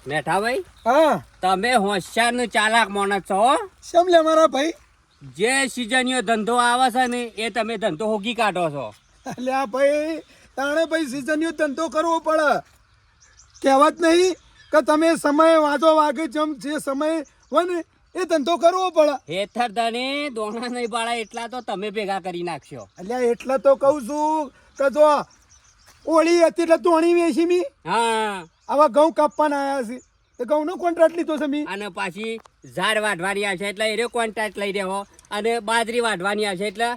મેઠાભાઈ હા તમે હોશિયાર નું ચાલાક માણસ છો હો? શમ લે મારા ભાઈ જે સિઝનીયો ધંધો આવે છે ને એ તમે ધંધો હોગી કાઢો છો. અલ્યા ભાઈ તાણે ભાઈ સિઝનનો ધંધો કરવો પડે. કહેવત નહીં કે તમે સમય વાંચો વાગે જમ જે સમય હોય ને એ ધંધો કરવો પડે. હેથર ધને દોણા નહીં બાળા એટલા તો તમે ભેગા કરી નાખશો. અલ્યા એટલે તો કહું છું કે જો ઓળી હતી એટલે તોણી વેચી મી. હા આવા ઘઉં કાપવાના આવ્યા છે તો ઘઉંનો કોન્ટ્રાક્ટ લીધો છે મી. અને પાછી ઝાડ વાઢવાની આવશે એટલે એનો કોન્ટ્રાક્ટ લઈ દેવો અને બાજરી વાઢવાની આવશે એટલે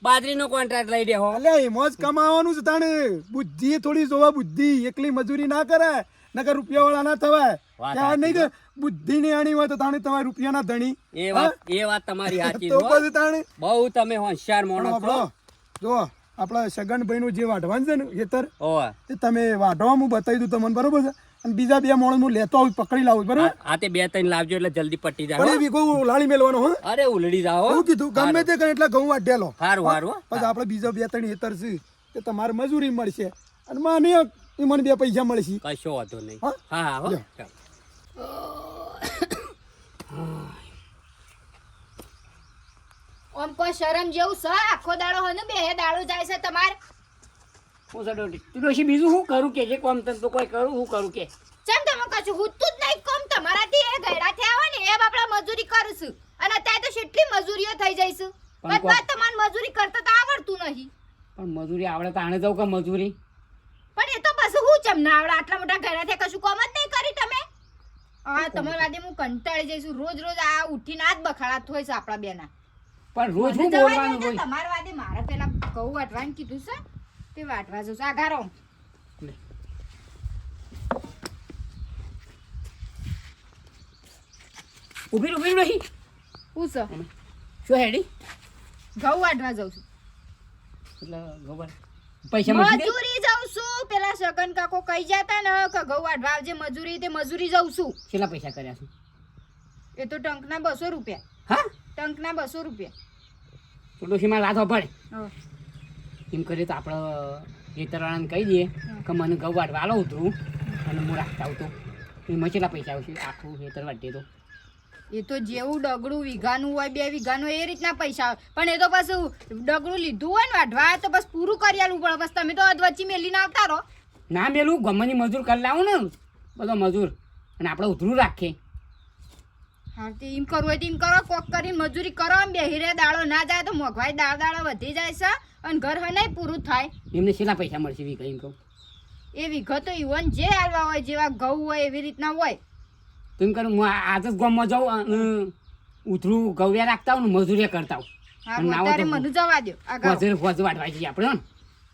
બાજરીનો કોન્ટ્રાક્ટ લઈ દેવો. અલ્યા એમાં જ કમાવાનું છે તાણે. બુદ્ધિ થોડી જોવા, બુદ્ધિ એકલી મજૂરી ના કરાય નકર રૂપિયા વાળા ના થવાય. ત્યાં નહીં કે બુદ્ધિ ની આણી હોય તો તાણે તમારે રૂપિયાના ધણી. એ વાત તમારી સાચી તો છે હો. પછી તાણે બહુ તમે હોશિયાર માણસ છો. જો આપણા સગનભાઈ નું જે વાઢવાનું છે ને ખેતર ઓવે. એ તમે વાઢવા હું બતાવી દઉં તમને બરોબર છે. અને બીજા બે માણસ હું લેતો આવું પકડી લાવું બરોબર. આ તે 2-3 લાવજો એટલે જલ્દી પટી જાય પણ હો. એ વીઘો લાળી મેલવાનો હો. અરે ઉલડી જાઓ એવું કીધું ગમે તે કરે એટલે ઘઉં વાઢેલો. હારું હારું હો. પછી આપણે બીજા 2-3 ખેતર છે તે તમારે મજૂરી મળશે અને મને એ મને 2 પૈસા મળશે. કશો વાંધો નહીં. હા? હા હા હો. લ્યો. ઓમ કોઈ શરમ જેવું છે? આખો દાડો હોય ને બે દાડો જાય છે તમારે. હું તો ડોટી તું ડોશી બીજું શું કરું કે જે કોમ તને તો કોઈ કરું હું કરું કે ચમ તમે કશું હુતું જ નહીં કોમ તમારાથી એ ગયડા થયા હોય ને એ બાપડા મજૂરી કરું છું અને અત્યારે તો કેટલી મજૂરીઓ થઈ જઈશું પણ બધા તમારે મજૂરી કરતા તો આવડતું નહીં. પણ મજૂરી આવડે તો આણે જાઉં કે મજૂરી પણ એ તો પાછું હું ચમ ના આવડે? આટલા મોટા ગયડા થયા કશું કોમ જ નહીં કરી તમે. હા તમારા વાદે હું કંટાળી જઈશું. રોજ રોજ આ ઉઠીને આ જ બખાડાત હોય છે આપણા બેના. પણ રોજ મને હું જવાય બોલવાનું નહીં તો રોજ તમારા વાદે મારે પેલા ઘઉં વાટવાનું કીધું છે તે વાટવા જવું છે. આ ઘારો ઉભી ઉભી રહી હું છે શું હેડી ઘઉં વાટવા જઉં છું. એટલે ખબર પૈસા મળશે કે? મજૂરી જાઉં છું. પેલા સગન કાકો કહી જતા ને કે ઘઉં વાટવા આવજે મજૂરી તે મજૂરી જાઉં છું. કેટલા પૈસા કર્યા છે? એ તો ટંકના 200 રૂપિયા. હા ટંકના 200 રૂપિયા. તો ડોશીમાં રાત પડે હા. એમ કરીએ તો આપણે ખેતરવાળાને કહી દઈએ કે મને ઘઉં વાટવા આલો ઉતરું અને હું રાખતા આવતો એમાં કેટલા પૈસા આવશે આખું ખેતર વાટીએ તો? એ તો જેવું ડગડું વીઘાનું હોય 2 વીઘાનું એ રીતના પૈસા આવે. પણ એ તો પાછું ડગડું લીધું હોય ને વાઢવા તો બસ પૂરું કરી આલવું પડે. બસ તમે તો અધવચ્ચી મેલીને આવતા રહો. ના મેલું ગમની મજૂર કરી લાવું ને બધો મજૂર અને આપણે ઉતરું રાખીએ. હા તે એમ કરવું હોય તો એમ કરો. કોક કરીને મજૂરી કરો. આમ બેહીરે દાડો ના જાય તો મોંઘવારી દાડો વધી જાય છે અને ઘર હોય નહીં પૂરું થાય. એમને કેટલા પૈસા મળશે વીઘા એમ કહું? એ વિગતો ઈવન જે હાલવા હોય જેવા ઘઉં હોય એવી રીતના હોય. તો એમ કરું હું આજ જ ગામમાં જાઉં ઉતરું ગવ્યા રાખતા હોઉં ને મજૂરી કરતા હોઉં. હા અને ના હોય વધારે તો મને જવા દો. આગળ હોજે વાટવા જઈએ આપણે હો ને.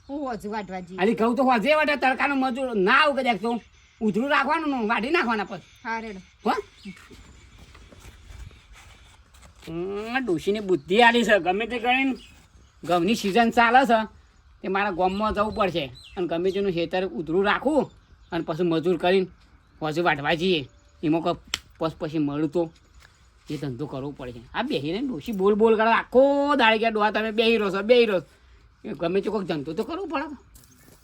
હું હોજુ વાટવા જઈએ. અલી કહું તો હોજે વાટે તડકાનું મજૂર ના આવું કદાચ તો ઉતરું રાખવાનું ને વાટી નાખવાના પછી હા રેડો. હો ડોશીની બુદ્ધિ આલી છે. ગમે તે કરીને ઘઉંની સિઝન ચાલે છે તે મારા ગામમાં જવું પડશે અને ગમે તેનું ખેતર ઉતરું રાખું અને પછી મજૂર કરીને હોજે વાટવા જઈએ. એમાં કોઈ પછી મળું તો એ ધંધો કરવો પડશે. આ બેહીને ડોશી બોલ બોલ કરે આખો દાડી ગયા ડોહા તમે બેહી રહો છો એ ગમે તે કોઈક ધંધો તો કરવો પડે.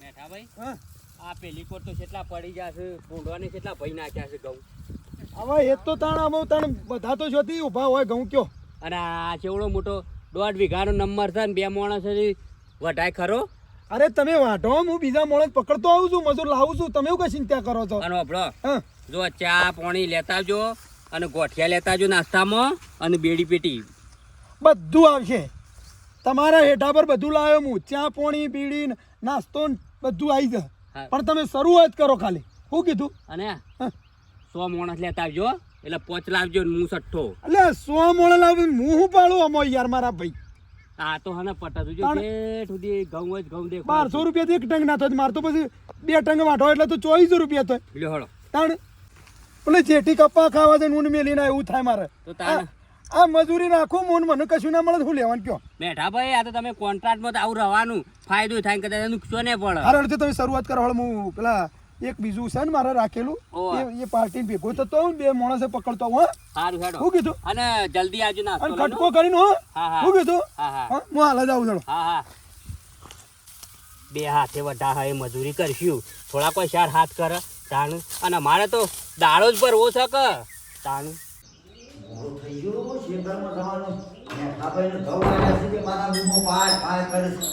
મેઠા ભાઈ હા આ પેલી પર તો કેટલા પડી જશે ભૂંડવાને કેટલા ભઈ નાખ્યા છે ઘઉં. હવે એ તો તાણ અમે તાણ બધા તો જોતી ઊભા હોય ઘઉં કયો. અને આ ચેવડો મોટો 1.5 વીઘાનો નંબર છે ને 2 માણસ વઢાય ખરો. અરે તમે વાઢો હું બીજા માણસ પકડતો આવું છું મજૂર લાવું છું. તમે કઈ ચિંતા કરો છો? અને આપણો હા જો ચા પાણી લેતા આવજો અને ગોઠિયા લેતા આવજો નાસ્તામાં અને બેડી પેટી બધું આવશે. તમારા હેઠા પર બધું લાવ્યો હું. ચા પાણી બીડી નાસ્તો ને બધું આવી જાય. હા. પણ તમે શરૂઆત કરો ખાલી. શું કીધું? અને હા. 100 માણસ લેતા આવજો એટલે 5 લાવજો ને હું 6. એટલે 100 મોણે લાવી હું શું પાડું અમો યાર મારા ભાઈ. આ તો હને પટા જોજો પણ- કે સુધી ઘઉં જ ઘઉં દેખો 1200 રૂપિયા એક ટંગ ના થાય માર તો પછી 2 ટંગ વાઢો એટલે તો 2400 રૂપિયા થાય. લ્યો હળો તાણ પેલે જેઠી કપ્પા ખાવા છે ઊન મેલીને એવું થાય મારે. તો તાણ આ મજૂરી નાખું મૂન મને કશું ના મળે શું લેવાનું કયો? બેઠા ભાઈ આ તો તમે કોન્ટ્રાક્ટમાં તો આવું રહેવાનું ફાયદો થાય ને કદાચ નુકસાન પડે. હારો એટલે તમે શરૂઆત કરો. હવે હું પેલા એક બીજું છે ને મારે રાખેલું ઓવે. એ પાર્ટી ભેગો થતો હોઉં ને 2 માણસે પકડતો હોઉં. સારું હેડો શું કીધું? અને જલ્દી આવજો નાસ્તો અને લઈ લો. કટકો કરીને હો. હા, હા. શું કીધું? હા, હા. હા, હું હાલ જ આવું ચલો. હા હા 2 હાથે વઢા હા એ મજૂરી કરશું થોડા કોઈ 4 હાથ કરે તાણ અને અમારે તો દાડો જ ભરવો છે કે તાણ મોડું થઈ ગયું શેતરમાં જવાનું ને ખાભાઈને ઘઉં આવ્યા છે કે મારા બૂમો પાય પાય કરે છે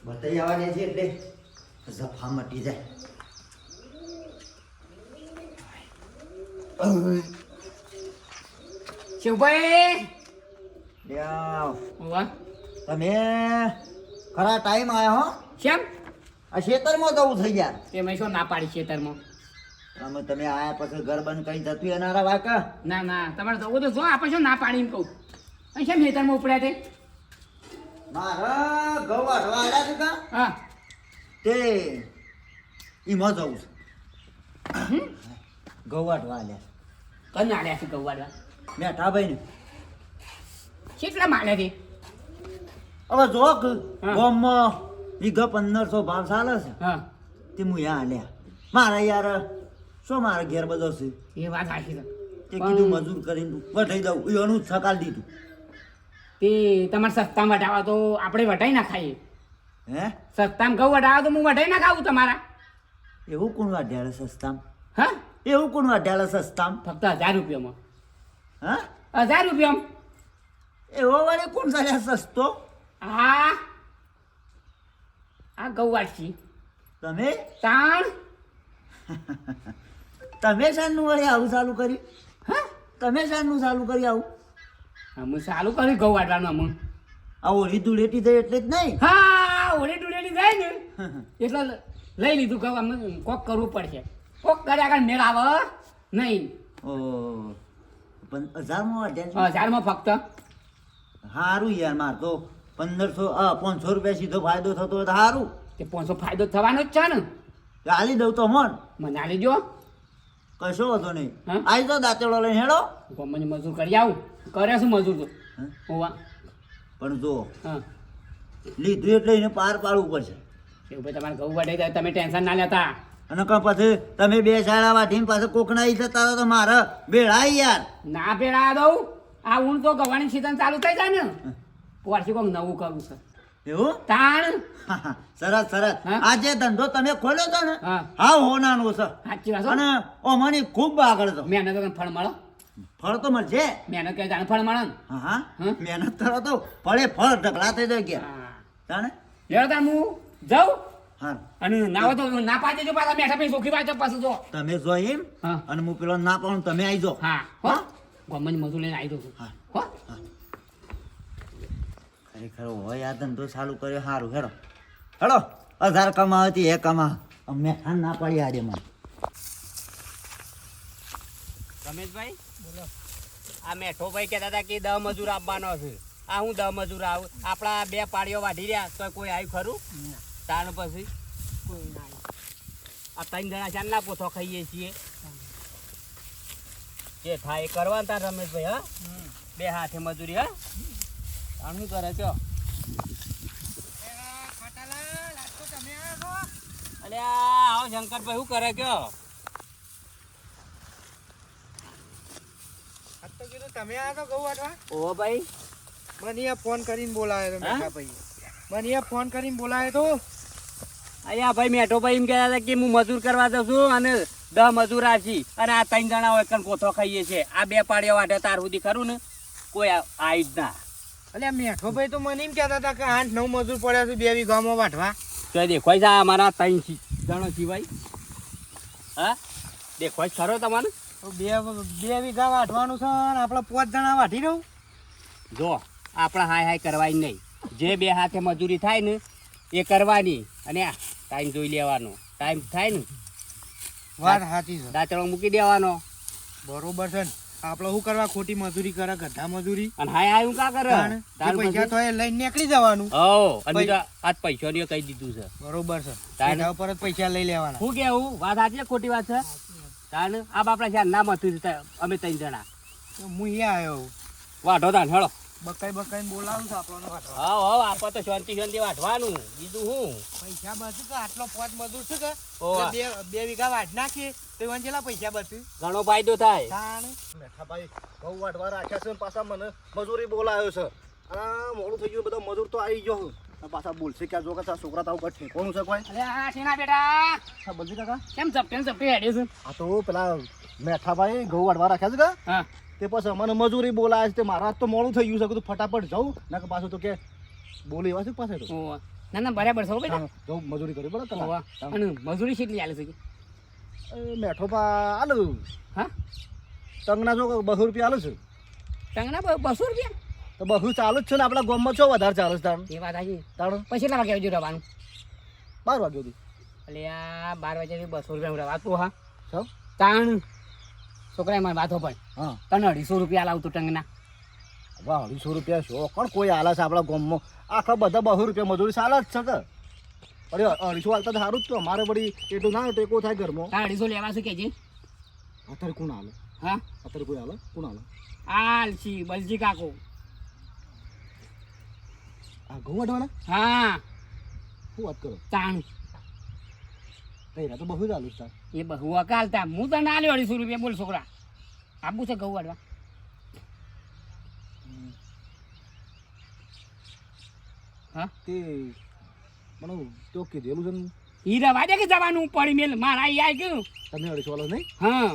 બતાઈ આવવાની છે એટલે જફા મટી જાય શિવભાઈ લ્યાવ, વાહ તમે ખરા ટાઈમ આવ્યો હો કેમ આ શેતરમાં જવું થઈ ગયા તે મેં શું ના પાડી ખેતરમાં તમે આયા પછી ઘર બંધ કઈ જતું એનારા વાકા ના ના તમારે જવું તો જો આપણે શું ના પાડી એમ કહું અહીં કેમ ખેતરમાં ઉપડ્યા તે મારા ઘઉં વાઢવા આવ્યા છે કા હા તે એમાં જવું છે ઘઉં વાઢવા આવ્યા કન આડ્યા છે ગવાડવા મેઠા ભાઈ ને કેટલા માલે તે હવે જો હા. ગામમાં વીઘા 1500 ભાવ ચાલે છે હા તે હું યા લ્યા મારા યાર શું મારા ઘેર બધો છે એ વાત સાચી છે તે કીધું મજૂર કરીને વઢાઈ દઉં એનું સકાલ દીધું તે તમારે સસ્તામાં વટાવા તો આપણે વટાઈ ના ખાઈએ હે સસ્તામાં ઘઉં વટાવા તો હું વટાઈ ના ખાવું તમારા એવું કોણ વાઢ્યાલે સસ્તામ હા એવું કોણ વાઢ્યાલે સસ્તામ ફક્ત 1000 રૂપિયામાં હા 1000 રૂપિયામાં એવો વાળે કોણ ચાલ્યા સસ્તો આ આ ઘઉં વાટકી તમે તાણ તમે શાનનું વળી આવું ચાલુ કર્યું હા તમે શાનનું ચાલુ કરી આવું અમે ચાલુ કર્યું ઘઉં વાટવાનું અમે આ ઓળી ધૂળેટી થઈ એટલે જ નહીં હા ઓલે ડુલેલી જાય ને એટલે લઈ લીધું ઘઉં અમે કોક કરવું પડશે કોક કર્યા આગળ મેળ આવે નહીં ઓ પણ 1000માં વાઢ્યા 1000માં ફક્ત સારું યાર માર તો 500 રૂપિયા સીધો ફાયદો થતો હોય તો સારું તે 500 ફાયદો થવાનો જ છે ને હાલી દઉં તો મોન મને આલી જો કશો વાંધો નહીં હા? આવી તો દાંતેડો લઈને હેડો ગમે મજૂર કરી આવું કરે શું મજૂર તો હા? હોવા પણ જો હા લીધું એટલે એને પાર પાડવું પડશે એવું ભાઈ તમારે ઘઉં વાટે જાય તમે ટેન્શન ના લેતા અને કાં પછી તમે બે શાળા વાઢીને પાછા કોકના ઈ થતા રહો તો મારે બેળાય યાર ના પેલા દઉં આ ઊંટ તો ગવાની સીઝન ચાલુ થઈ જાય ને પછી કોઈક નવું કરવું છે એવું તાણ સરસ સરસ હા? આ જે ધંધો તમે ખોલ્યો છો ને હા હા હોનાનો છે સાચી વાત અને ઓમાની ખૂબ આગળ છો મહેનત વગર ફળ મળો ફળ તો મળશે મહેનત કરે જાણે ફળ મળે ને હા હા હા? મહેનત કરો તો ફળે ફળ ઢગલા થઈ જાય ગયા હા જાણે લેડો તાર હું જાઉં હા અને ના હોય તો ના પાડે જો પાછા બેઠા પછી સોખી પાછા પાછું જો તમે જો એમ હા અને હું પેલો ના પાડું તમે આવી જાઓ હા હો હા? ગમન મજૂર લઈને આવી દઉં છું હા. હો ખરેખર હોય આ ધંધો ચાલુ કર્યો સારું હેડો હેડો 1000 કમાવતી એ કમા અમે ના પાડી આજે મને રમેશભાઈ બોલો આ મેઠો ભાઈ કહેતા હતા કે 10 મજૂર આપવાનો છે આ હું 10 મજૂર આવું આપણા 2 પાડીઓ વાઢી રહ્યા તો કોઈ આવ્યું ખરું તાણ પછી કોઈ ના આ 3 જણા ચાર ના પોથો ખાઈએ છીએ જે થાય એ કરવાનું તાર રમેશભાઈ હા 2 હાથે મજૂરી હા તાણ શું કરે છો અરે આવો શંકરભાઈ શું કરે કયો તમે આ તો ઘઉં વાટવા ઓહો ભાઈ મને અહીંયા ફોન કરીને બોલાયો તો હા? મેઠા ભાઈ મને અહીંયા ફોન કરીને બોલાયો તો અહીંયા ભાઈ મેઠો ભાઈ એમ કહેતા હતા કે હું મજૂર કરવા જઉં છું અને 10 મજૂર આછી અને આ 3 જણા હોય કણ કોથો ખાઈએ છે આ 2 પાડીઓ વાટે તાર સુધી ખરું ને કોઈ આવી જ ના અલ્યા મેઠો ભાઈ તો મને એમ કહેતા હતા કે 8-9 મજૂર પડ્યા છે 2 વીઘામાં વાટવા તો દેખોય છે આ અમારા 3 જણો સિવાય હા દેખોય ખરો તમને તો બે વીઘા વાટવાનું છે અને આપણે 5 જણા વાટી રહું જો આપણે હાય હાય કરવાની નહીં જે 2 હાથે મજૂરી થાય ને એ કરવાની અને આ ટાઈમ જોઈ લેવાનો ટાઈમ થાય ને વાત સાચી છે દાંતણો મૂકી દેવાનો બરોબર છે ને આપણે શું કરવા ખોટી મજૂરી કરે ગધા મજૂરી અને હાય હાય હું કા કરે તાણ જે પૈસા તો એ લઈને નીકળી જવાનું હો અને બીજા આજ પૈસાની કહી દીધું છે બરોબર છે તાણ. એના ઉપર જ પૈસા લઈ લેવાના શું કેવું વાત સાચી છે ખોટી વાત છે તાણ આ બાપડા છે ના મથું અમે 3 જણા તો હું અહીંયા આવ્યો વાઢો તાણ હેળો બકાઈ બોલાવું છું આપણને વાટવા હા હા આપણે તો શાંતિ શાંતિ વાઢવાનું બીજું હું પૈસા બચે તો આટલો 5 મજૂર છે કે ઓવા. એટલે બે વીઘા વાટ નાખીએ તો એમાં કેટલા પૈસા બચે ઘણો ફાયદો થાય તાણ મેઠાભાઈ ઘઉં વાટવા રાખ્યા છે ને પાછા મને મજૂરી બોલાયો છે આ મોડું થઈ ગયું બધો મજૂર તો આવી ગયો પાછા બોલશે કે જો કે છોકરા તારું ઘર ઠેકોણું છે કોઈ અરે આ ટીના બેટા હા બલજી કાકા કેમ ઝપટે હેડે છે આ તો પેલા મેઠાભાઈ ઘઉં વાળવા રાખ્યા છે કે હા તે પછી મને મજૂરી બોલાય છે તે મારા તો મોડું થઈ ગયું છે કીધું ફટાફટ જાઉં ના કે પાછું તો કે બોલી એવા છે પાસે તો ઓવા ના ના બરાબર છે હો બેટા જાઉં મજૂરી કરી બરાબર ઓવા અને મજૂરી કેટલી આલે છે કે મેઠો પા આલે હા તંગના જો 200 રૂપિયા આલે છે ટંગના 200 રૂપિયા તો બહુ ચાલુ જ છે ને આપણા ગામમાં છો વધારે ચાલે છે તાણ એ વાત આવી તાણ પછી કેટલા વાગે આવજો રવાનું 12 વાગ્યા સુધી એટલે આ 12 વાગે 200 રૂપિયા રવાતું હા સૌ તાણ છોકરાએ મારી વાતો પણ હા તને 250 રૂપિયા લાવતું ટંગના વાહ 250 રૂપિયા શું કોણ કોઈ આલે છે આપણા ગામમાં આખા બધા 200 રૂપિયા મજૂરી ચાલે જ છે કે અરે 250 હાલતા તો સારું જ તો અમારે વળી એટલું ના ટેકો થાય ઘરમાં તાર 250 લેવા છે કે જે અત્યારે કોણ આલે હા અત્યારે કોઈ આલે કોણ આલે આલસી બલજી કાકો આ ઘઉં વાટવાના હા શું વાત કરો તાણ તૈયાર તો બહુ ચાલુ છે એ બહુ અકાલતા હું તો ના લ્યો 250 રૂપિયા બોલ છોકરા આપવું છે ઘઉં વાળવા હા તે મને તો કીધેલું છે ને હીરા વાજે કે જવાનું પડી મેલ મારા આઈ આઈ ગયું તમે 250 વાળો નહીં હા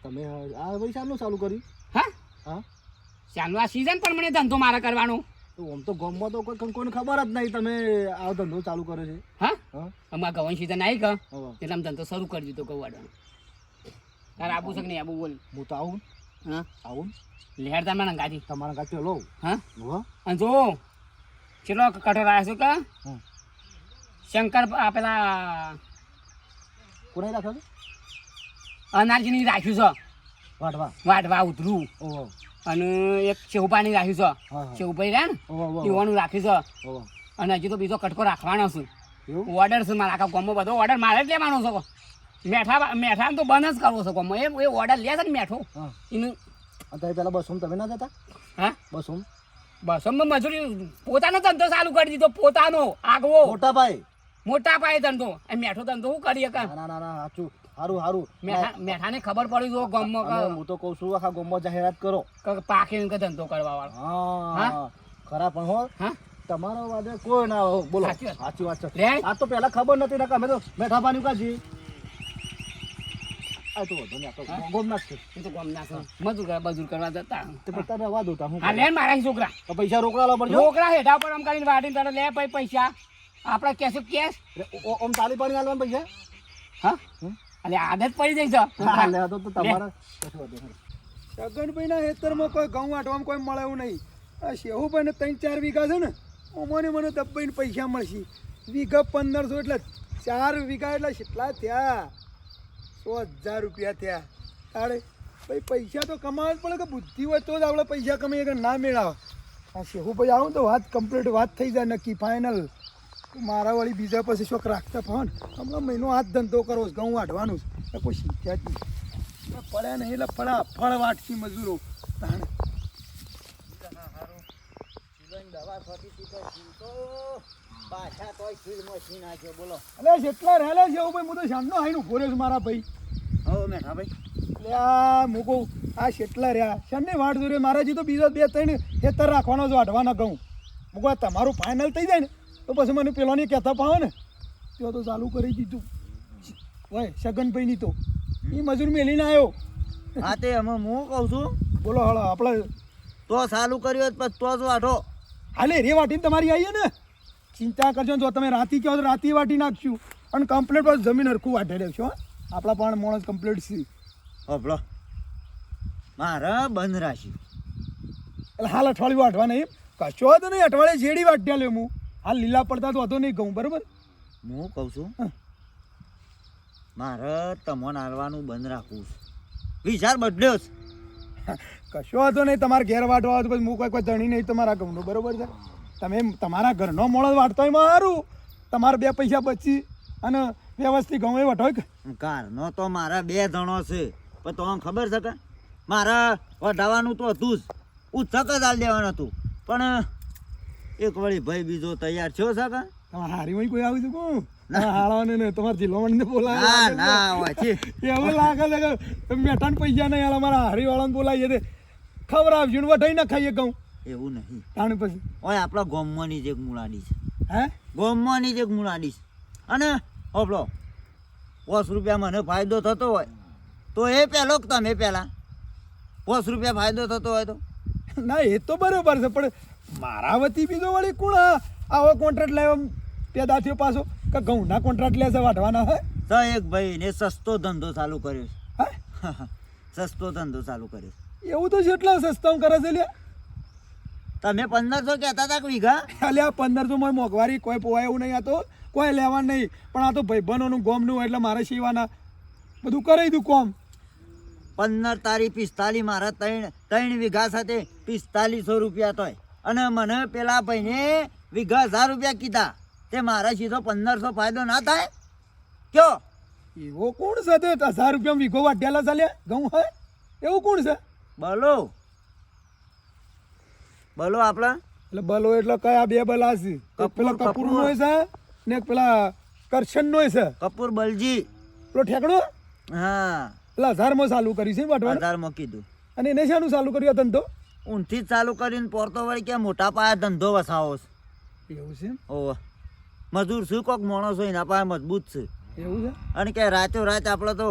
તમે આ પૈસાનું ચાલુ કર્યું હા હા ચાલુ આ સીઝન પણ મને ધંધો મારા કરવાનો તો આમ તો ગામમાં તો કોઈને ખબર જ નહીં તમે આ ધંધો ચાલુ કર્યો છે હા હા અમારા ઘઉં સીઝન આવી ગયો હવે એટલે આમ ધંધો શરૂ કરી દીધો ઘઉં વાળવાનો તારે આપવું છે કે નહીં આપવું બોલ હું તો આવું હા આવું લેડ તમે ગાજી તમારા ગાંઠે લો હા હા અને જો ચેલો કઠોર આવ્યો છું કે હમ. શંકર આ પેલા કોને રાખ્યો છે અનારજીની રાખ્યું છે વાટવા વાટવા ઉતરું ઓહો અને એક શેવપાની રાખ્યું છે હા હા શેવભાઈ રહ્યા ને ઓહો પીવાનું રાખ્યું છે ઓહો અને હજી તો બીજો કટકો રાખવાનો છે એવું ઓર્ડર છે મારા આખા ગામમાં બધો ઓર્ડર મારે જ લેવાનો છે મેઠા તો બંધ જ કરવો છે ગામમાં એ ઓર્ડર લે છે ને મેઠો હા એનું અત્યારે પેલા બસોમ તમે ના જતા હા બસોમ બસ મજૂરી પોતાનો ધંધો ચાલુ કરી દીધો પોતાનો આગવો મોટા ભાઈ મોટા પાયે ધંધો એ મેઠો ધંધો શું કરીએ કે ના ના ના સાચું સારું સારું મેઠાને ખબર પડી જો ગામમાં અને હું તો કહું છું આખા ગામમાં જાહેરાત કરો કે પાકે કે ધંધો કરવા વાળો હા ખરા પણ હો હા તમારા વાદે કોઈ ના હો બોલો સાચી વાત. સાચી વાત છે લે આ તો પહેલા ખબર નથી ને કે અમે તો મેઠા પાણી કાજી આ તો વધુ ને આ તો ગોમના જ છે એ તો ગામના છે મજૂર કરવા જતા તે પછી રવા દો તા હું હા લે ને મારા છોકરા તો પૈસા રોકડા લો પડજો છોકરા હેઠા પર આમ કરીને વાટીને તારે લે પછી પૈસા આપણે કેશ કેશ ઓમ તાલી પાણી આલવાના પૈસા હા એટલે આદત પડી જાય છે હા લે તો તમારા કશું વાંધો નહીં. છગનભાઈના ખેતરમાં કોઈ ઘઉં વાટવામાં કોઈ મળે એવું નહીં આ શેહુભાઈને 3-4 વીઘા છે ને મને દબાઈને પૈસા મળશે વીઘા 1500 એટલે 4 વીઘા એટલે કેટલા થયા 100,000 રૂપિયા થયા તારે ભાઈ પૈસા તો કમાવા જ પડે કે બુદ્ધિ હોય તો જ આપણે પૈસા કમાઈએ કે ના મેળાવે આ શેહુભાઈ આવું તો વાત કમ્પ્લીટ વાત થઈ જાય નક્કી ફાઇનલ મારા વળી બીજા પછી શોખ રાખતા ફોન હમણાં મહિનો હાથ ધંધો કરવો છે ઘઉં વાટવાનું છે કોઈ શીખ્યા જ નહીં પડ્યા નહીં એટલે ફળ વાટતી મજૂરો તાણે અલે જેટલા રહેલા છે એવું ભાઈ હું તો શામનો આવીને ઉભો રહ્યો છું મારા ભાઈ હો મેઠા ભાઈ એટલે આ હું કહું આ જેટલા રહ્યા શામની વાટ જોડે મારા હજી તો બીજો 2-3 ખેતર રાખવાનો છે વાટવાના ઘઉં હું કહું તમારું ફાઇનલ થઈ જાય ને તો પછી મને પેલોની કહેતા પાવો ને તો તો ચાલુ કરી દીધું હોય છગનભાઈની તો એ મજૂર મેલીને આવ્યો હા તે અમે હું કહું છું બોલો હળો આપણે તો ચાલુ કર્યો હોત પછી તો જ વાઠો હાલે રે વાટીને તમારી આવીએ ને ચિંતા કરજો જો તમે રાતી કહો તો રાતી વાટી નાખશું અને કમ્પ્લીટ બસ જમીન હરખું વાટે રહેશો આપણા પણ માણસ કમ્પ્લીટ છે હબળો મારે બંધ રાખ્યું એટલે હાલ અઠવાડિયું વાટવા નહીં કશો હતો નહીં અઠવાડિયે જેડી વાટ્યા લે હું હાલ લીલા પડતા તો હતો નહીં ઘઉં બરાબર હું કહું છું હા. મારે તમને હાલવાનું બંધ રાખવું છે વિચાર બદલ્યો છે કશો હતો નહીં તમારે ઘેર વાટવા હોય તો પછી હું કોઈ ધણી નહીં તમારા ઘઉંનો બરાબર છે તમે તમારા ઘરનો મોળો વાટતો હોય સારું તમારે 2 પૈસા બચી અને વ્યવસ્થિત ઘઉં એ વટો કે કારનો તો મારા 2 જણો છે પણ તમને ખબર છે કે મારા વઢાવાનું તો હતું જ ઉચ્ચક જ હાલ દેવાનું હતું પણ એક વળી ભાઈ બીજો તૈયાર થયો છે કે તમારે હારીમાં કોઈ આવ્યું હતું કોણ હાળવાને ને તમારે જિલ્લામાં બોલાવે ના ના હોય છે એવું લાગે છે કે મેઠાને પૈસા નહીં હાલ અમારા હારીવાળાને બોલાવીએ તે ખબર આવજો ને વટાઈ ના ખાઈએ ઘઉં એવું નહીં તાણે પછી ઓય આપણા ગામમાંની જ એક મુલાડી છે હે ગોમમાંની જ હું આડીશ અને હોપલો 5 રૂપિયા મને ફાયદો થતો હોય તો એ પહેલો કે તમે પહેલાં 5 રૂપિયા ફાયદો થતો હોય તો ના એ તો બરોબર છે પણ મારા વતી બીજો વળી કોણ આવો કોન્ટ્રાક્ટ લેવા પેદા થયો પાછો કે ઘઉંના કોન્ટ્રાક્ટ લેશે વાઢવાના હે તો એક ભાઈને સસ્તો ધંધો ચાલુ કર્યો હે છે સસ્તો ધંધો ચાલુ કર્યો એવું તો જેટલા સસ્તામાં કરે છે લ્યા તમે 1500 કહેતા હતા કે વીઘા અલ્યા 1500 માં મોંઘવારી કોઈ પોવાય એવું નહીં આ તો કોઈ લેવા નહીં પણ આ તો ભાઈબંધોનું ગોમનું એટલે મારે સીવાના બધું કરાવી દઉં કોમ 15 તારી 45 મારા ત્રણ વીઘા સાથે 4500 રૂપિયા તોય અને મને પેલા ભાઈને વીઘા 1000 રૂપિયા કીધા તે મારા સીધો 1500 ફાયદો ના થાય કયો એવો કોણ છે તે 1000 રૂપિયા વીઘો વાઢ્યાલા ચાલ્યા ઘઉં હે એવું કોણ છે બોલો બોલો આપણા એટલે બલો એટલે કયા બે બલા છે એક પેલા કપૂર નો છે ને એક પેલા કરશન નો છે કપૂર બલજી પેલો ઠેકડો હા પેલા 1000 માં ચાલુ કરી છે વાઢવાનું 1000 માં કીધું અને એને શાનું ચાલુ કર્યું આ ધંધો ઊંથી જ ચાલુ કરીને પોરતો વળી કે મોટા પાયે ધંધો વસાવો છે એવું છે ઓહ મજૂર શું કોક માણસો એના પાસે મજબૂત છે એવું છે અને કે રાતો રાત આપણે તો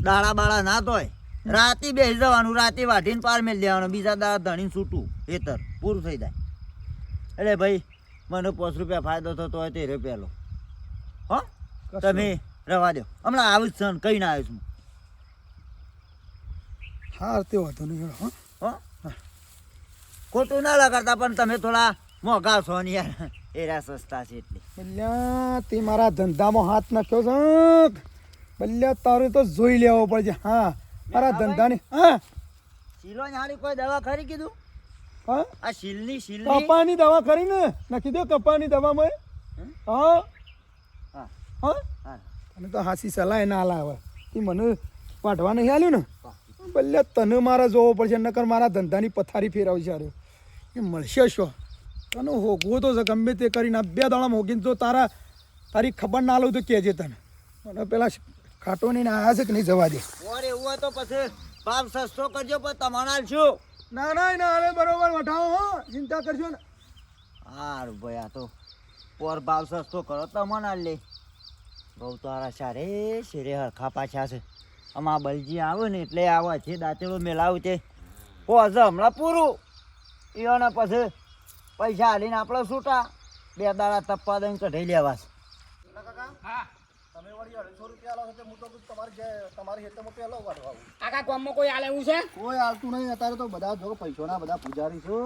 દાડા બાળા ના તોય રાતે બેસી જવાનું રાતે વાઢીને પાર મેળ દેવાનું બીજા દાડા ધણીને છૂટું હેતર પૂરું થઈ જાય એટલે ભાઈ મને 5 રૂપિયા ફાયદો થતો હોય તે રે પહેલો હો તમે રવા દો હમણાં આવું જ છે કહીને આવ્યો છું હા તે વાંધો નહીં હા હો ખોટું ના લગાડતા પણ તમે થોડા મોંઘા છો ને યાર એરા સસ્તા છે એટલે બલ્યા તે મારા ધંધામાં હાથ નાખ્યો છે બલ્યા તારે તો જોઈ લેવો પડશે હા મારા ધંધાની હા શીલો હારી કોઈ દવા ખરી કીધું હા આ શીલની કપાની દવા કરી ને નાખી દો કપાની દવામાં હા હા હા હા અને તો હાસી સલાહ ના લાવે એ મને વાઢવા નહીં આલ્યું ને બલ્યા તને મારે જોવો પડશે નકર મારા ધંધાની પથારી ફેરવશે અરે એ મળશે શું તને હોગવો તો છે ગમે તે કરીને 2 દાડા હોગીને જો તારી ખબર ના લઉં તો કહેજે તને મને પેલા ખાટો નહીં આવ્યા છે કે નહીં જવા દે ઓર એવું હોય તો પછી ભાવ સસ્તો કરજો પણ તમારા શું ના હવે બરોબર વટાવો હો ચિંતા કરશો ને હારું ભાઈ આ તો પોર ભાવ સસ્તો કરો તો મને લે બહુ તારા સારે શેરે હરખા પાછા છે આમાં બલજી આવે ને એટલે આવે છે દાંતેડો મેલાવું તે પોઝ હમણાં પૂરું એને પછી પૈસા હાલીને આપણે છૂટા 2 દાડા તપ્પા દઈને કઢાઈ લેવા છે હા તમે વળી 250 રૂપિયા આલો છો હું તો તમારી હેતમાં પેલો વાઢવા આવું આખા ગામમાં કોઈ આલે એવું છે કોઈ આવતું નહીં અત્યારે તો બધા જો પૈસોના બધા પૂજારી છો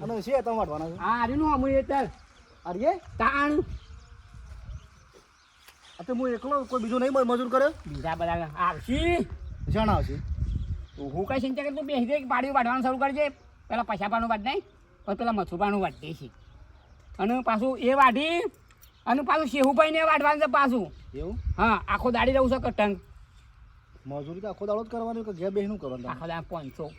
અને છે તમે વાઢવાના છો હા આર્યું અમુલ હેતર અરે તાણ આ તો હું એકલો કોઈ બીજો નહીં મજૂર કરે બીજા બધા આવશી જાણ આવશે તો હું કઈ ચિંતા કરતું બેસી દે પાડી વાઢવાનું શરૂ કરજે પેલા પૈસાપાનું વાઢ નહીં પછી પેલા મથુરપાનું વાઢ દે અને પાછું એ વાઢી અને પાછું શેહુભાઈને વાઢવાનું છે પાછું એવું હા આખો દાડી રહું છે કટંગ મજૂરી તો આખો દાડો જ કરવાની કે ઘેર બેસનું કરવાનું આખો દાડા 500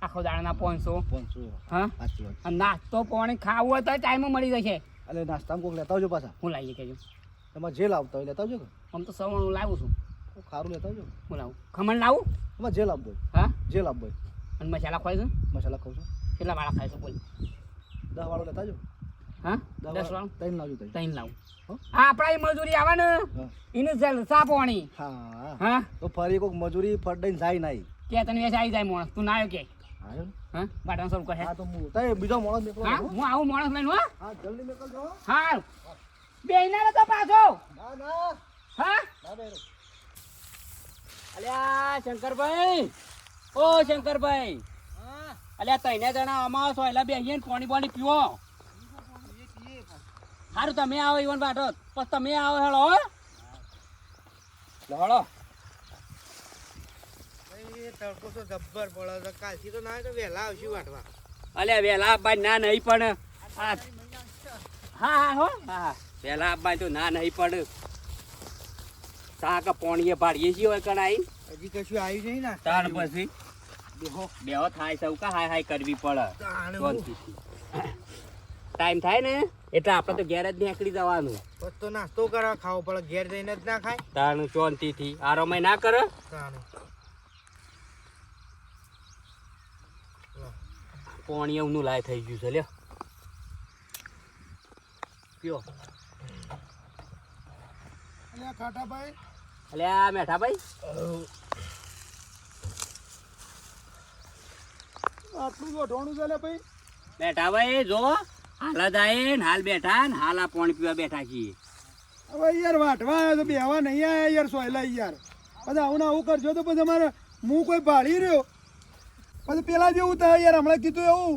આખો દાડાના 500 500 હા સાચી વાત અને નાસ્તો પાણી ખાવું હોય તો ટાઈમમાં મળી જશે એટલે નાસ્તામાં કોઈક લેતા આવજો પાછા હું લાવીએ કહેજો તમારે જે લાવતા હોય લેતા આવજો કે આમ તો સવાણું લાવું છું કોક ખારું લેતા આવજો હું લાવું ખમણ લાવું તમારે જે લાવતો હોય હા જે લાવતો હોય અને મસાલા ખવાય છે મસાલા ખાવ છો કેટલા વાળા ખાય છે બોલ 10 વાળો લેતા આવજો હા 10 10 વાળું ત્રણ લાવજો ત્રણ. ત્રણ લાવું હો? આ આપણા એ મજૂરી આવે ને હા. એને જલસા પાણી હા હા તો ફરી કોઈક મજૂરી ફટ દઈને જાય નહીં કે તને વેચ આવી જાય માણસ તું ના આવ્યો કે આવ્યો ને? હા વાટવાનું શરૂ કરે હા તો હું તઈ બીજો માણસ નીકળો હા હું આવું માણસ લઈને હો હા જલ્દી નીકળજો હો. હા બેના તો પાછો ના ના હા ના બેરો અલ્યા શંકરભાઈ ઓ શંકરભાઈ અલ્યા તઈને જણા આમાં સોયલા બેહીએ ને પાણી પીવો સારું તમે આવો ઈવન બાટો પછી તમે આવો હેળો હો હળો અલ્યા વેલા આપવા ના નહીં પણ હા હા હો હા વેલા આપવા તો ના નહીં પણ સાકા પોણીએ ભાડીએ છીએ હોય કણ આઈ હજી કશું આવ્યું નહીં ને તાણ પછી બેહો થાય સૌકા હાય હાય કરવી પડે શાંતિથી. ટાઈમ થાય ને એટલે આપણે તો ઘેર જ નીકળી જવાનું બસ તો નાસ્તો કરવા ખાવો પડે ઘેર જઈને જ ના ખાય તાણ શાંતિથી આરામય ના કરે પોણી એવું લાય થઈ ગયું છે લ્યો પીઓ. અલ્યા ખાટાભાઈ અલ્યા મેઠાભાઈ, આટલું ગોઠવણું છે અલ્યા ભાઈ. મેઠાભાઈ જો હાલ જ આયે ને હાલ બેઠા ને હાલ આ પાણી પીવા બેઠા છીએ. હવે યાર વાટવા આવ્યો તો બેહવા નહીં આયા યાર સોયલા યાર. પછી આવું ને આવું કરજો તો પછી અમારે હું કોઈ ભાળી રહ્યો. પછી પેલા જેવું થાય યાર, હમણાં કીધું એવું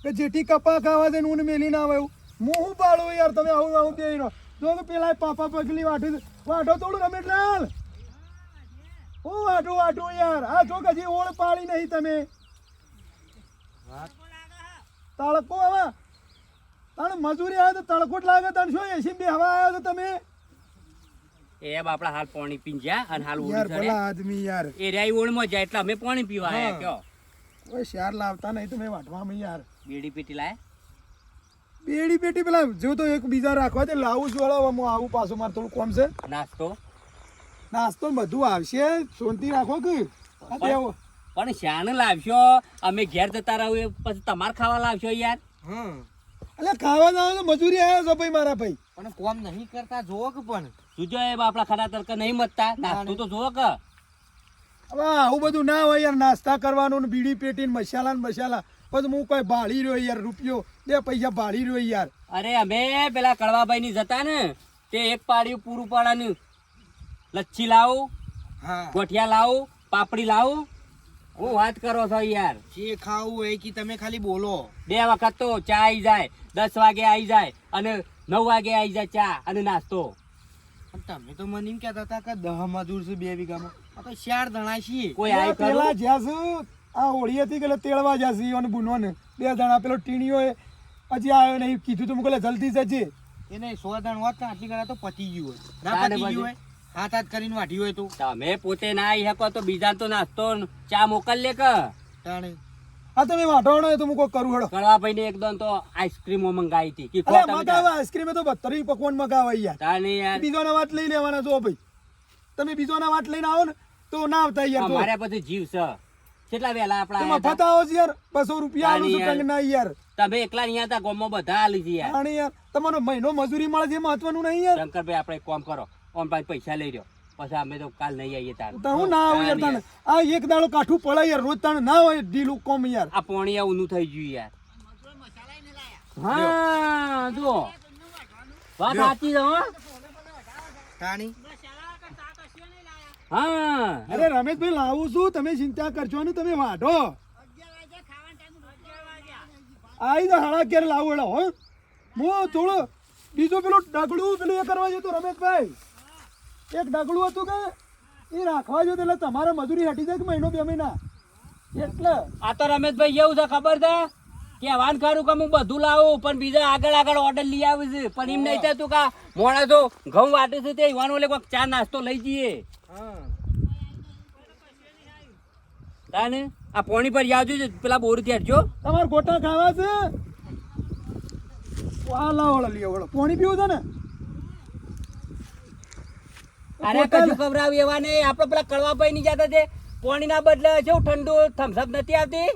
કે જેઠી કપા ખાવા દે ઊન મેલી ના આવે એવું. હું શું પાડું યાર, તમે આવું આવું બે જો તો પેલા પાપા પગલી વાઢો થોડું રમેશલાલ. હું વાઢું યાર. આ જો હજી ઓળ પાડી નહીં તમે. તડકો હવે તાણ મજૂરી આવે તો તડકો જ લાગે. તાણ શું એસી બેહવા આવ્યા છો તમે એ બાપડા હાલ પાણી પીને જા અને હાલ યાર? ઓળી ભલા આદમી યાર, એ રાઈ ઓળમાં જાય એટલે અમે પાણી પીવા આયા. કયો કોઈ શેર લાવતા નહીં તમે વાટવામાં યાર. બીડી પીટી લાય. બેડી પેટી પેલા જો તો એક બીજા રાખવા તે લાવું છું. હળો હું આવું પાછું, મારે થોડું કોમ છે. નાસ્તો નાસ્તો ને બધું આવશે, શાંતિ રાખો કે આ તે આવો. પણ શાને લાવશો? અમે ઘેર જતા રહું પછી તમારે ખાવા લાવશો યાર. એટલે ખાવા ના આવે તો મજૂરી આવ્યો છો ભાઈ મારા ભાઈ. પણ કોમ નહીં કરતા જોવો કે પણ તું જો એ બાપડા ખરા તરકા નહીં મતતા નાસ્તો તો જોવો કે. હવે આવું બધું ના હોય યાર. નાસ્તા કરવાનું ને બીડી પેટી ને મસાલા ને મસાલા. પછી હું કોઈ ભાળી રહ્યો યાર, રૂપિયો 2 પૈસા ભાળી રહ્યો યાર. અરે અમે પેલા કડવાભાઈ ની જતા ને તે એક પાડ્યું પૂરું પાડવાનું. લચ્છી લાવું, ગોઠિયા લાવું, પાપડી લાવું. હું વાત કરો છો યાર? જે ખાવું હોય કે તમે ખાલી બોલો. 2 વખત તો ચા આવી જાય, 10 વાગે આવી જાય અને 9 વાગે આવી જાય ચા અને નાસ્તો. તમે તો મને એમ કહેતા હતા કે 10 મજૂર છે 2 વીઘામાં. આ તો 4 જણા છીએ. કોઈ આવી પેલા ખરું? જ્યાં છું આ હોળી હતી કે તેડવા જ્યાં ઈવન બુનો ને 2 જણા. પેલો ટીણીઓ હજી આવ્યો નહીં, કીધું તો મુકલે જલ્દી જજે. એને 100 જણ હોત ને આટલી કરા તો પતી ગયું હોય. ના તાને પતી પછી? ગયું હોય હાથ હાથ કરીને વાઢી હોય તો તમે પોતે ના આવી શકો તો બીજા તો નાસ્તો ને ચા મોકલ લે કે. તાણે હા તમે વાંધો હોય તો હું કોઈ કરું હેડો. કડવાભાઈ ને એકદમ તો આઈસ્ક્રીમો મંગાવી હતી કે અરે મગાવે આઈસ્ક્રીમ તો 72 પકવાન મગાવે યાર. તાને યાર બીજોના વાત લઈ લેવાના છો ભાઈ. તમે બીજોના વાત લઈને આવો ને તો ના આવતા યાર. તો અમારે પછી જીવ છે. કેટલા વેલા આપડા તમે આયા તા? ફતાવો છો યાર. 200 રૂપિયા આલું છું તંગ ના યાર. તમે એકલા અહીંયા હતા, ગામમાં બધા આલી છે યાર. અને યાર તમારો મહિનો મજૂરી મળે છે એ મહત્વનું નહીં યાર. શંકરભાઈ આપણે એક કામ કરો, ઓન પાસે પૈસા લઈ રહ્યો પછી અમે તો કાલ નહીં આવીએ તાર. તો હું ના આવું યાર. તને આ એક દાડો કાઠું પડે યાર. રોજ તને ના હોય ઢીલું કોમ યાર. આ પોણી ઊનું થઈ ગયું યાર. હા જો વાત સાચી છે હો. તાણી હા અરે રમેશભાઈ લાવું છું, તમે ચિંતા કરજો ને. તમે વાઢો આવી તો 11:30 લાવું હેડો. હો હું થોડો બીજો પેલું ડગડું પેલું એ કરવા જતો રમેશભાઈ. એક ડગડું હતું કે એ રાખવા જો એટલે તમારે મજૂરી હટી જાય કે મહિનો 2 મહિના એટલે. આ તો રમેશભાઈ એવું છે ખબર છે કે વાન ખરું કે હું બધું લાવું પણ બીજા આગળ ઓર્ડર લઈ આવે છે પણ એમ નહીં થતું કે મોણા ઘઉં વાટે છે તે યુવાનો લે કોઈક ચા નાસ્તો લઈ જઈએ. તાને આ પોણી પર આવજો પેલા બોર થી હટજો. તમારે ગોટા ખાવા છે? આ લાવો લઈ આવો. પાણી પીવું છે ને? અરે કશું ખબરાવ એવા નહીં. આપડે પેલા કડવાભાઈ ની જતા છે પોણી ના બદલે કેવું ઠંડુ થમ્સઅપ નથી આવતી.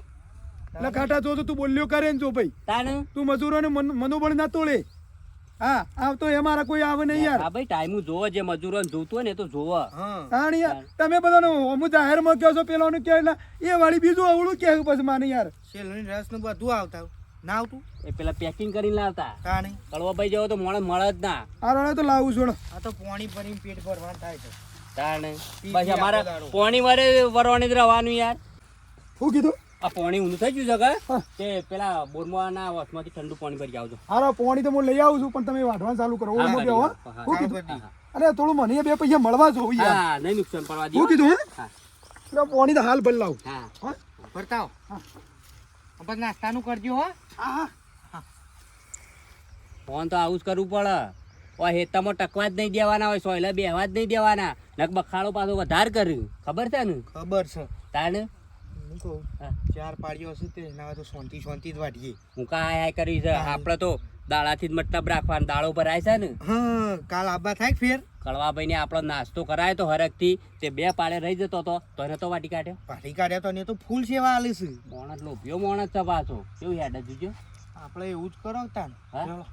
એટલે કાંટા જો તો તું બોલ્યો કરે ને જો ભાઈ. તાને તું મજૂરોને મનોબળ ના તોડે. હા આવતો એ મારા કોઈ આવે નહીં યાર. હા ભાઈ ટાઈમ જોવો, જે મજૂરો જોતું હોય ને તો જોવો. હા ને યાર તમે બધાને હું જાહેરમાં કહો છો પેલાનું કે એટલે એ વાળી બીજું અવળું કેવું પછી માને યાર. શેલની રસ નું બધું આવતા ના આવતું એ પેલા પેકિંગ કરીને લાવતા. તાણી કડવાભાઈ જેવો તો મોણસ મળે જ ના. આ તો લાવું છું. આ તો પાણી ભરીને પેટ ભરવાનું થાય છે. તાને પછી અમારે પોણી વરે વરવાની જ રહેવાનું યાર. શું કીધું? આ પોણી ઊંધું થઈ ગયું છે હા. કે પેલા બોરમાના વસમાંથી ઠંડુ પાણી ભરી આવજો. હારો પાણી તો હું લઈ આવું છું પણ તમે વાઢવાનું ચાલુ કરો. હા, ઓમાં બેહો, હો. હા, શું હા, કીધું? હા. અરે થોડું મને 2 પૈસા મળવા જોવું યાર. હા નહીં નુકસાન પડવા શું દે. કીધું હે? હા એટલે પાણી તો હાલ ભરી લાવું. હા હા? ભરતાઓ પછી નાસ્તાનું કરજો હો. હા ફોન તો આવું જ કરવું પડે. ઓય હેતામાં ટકવા જ નહીં દેવાના હોય, સોયલા બેહવા જ નહીં દેવાના. નક બખાડો પાછો વધારે કર્યું ખબર છે ને? ખબર છે. તાને હું કહું હા. 4 પાડીઓ હશે તે એના હોય તો શાંતિ શાંતિ જ વાઢીએ. હું કાંઈ હાય કરી છે. આપણે તો દાડાથી જ મતલબ રાખવાનો. દાડો ભરાય છે ને. હા કાલ આબા થાય ફેર કડવાભાઈ ને આપણો નાસ્તો કરાય તો હરકથી તે 2 પાડે રહી જતો હતો તો એને તો વાટી કાઢ્યો. પાટી કાઢ્યા તો ને તો ફૂલ સેવા આલે છે. મોણસ લોભ્યો મોણસ છે પાછો. કેવું હેડ જોજો. આપણે એવું જ કરો તાન. હા? ચાલો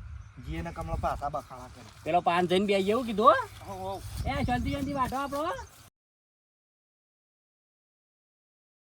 જીએ ને કમળા પાછા બખાડા કરે પેલો 5 જઈને બે જેવું કીધું હો. હો એ શાંતિ શાંતિ વાટો આપણો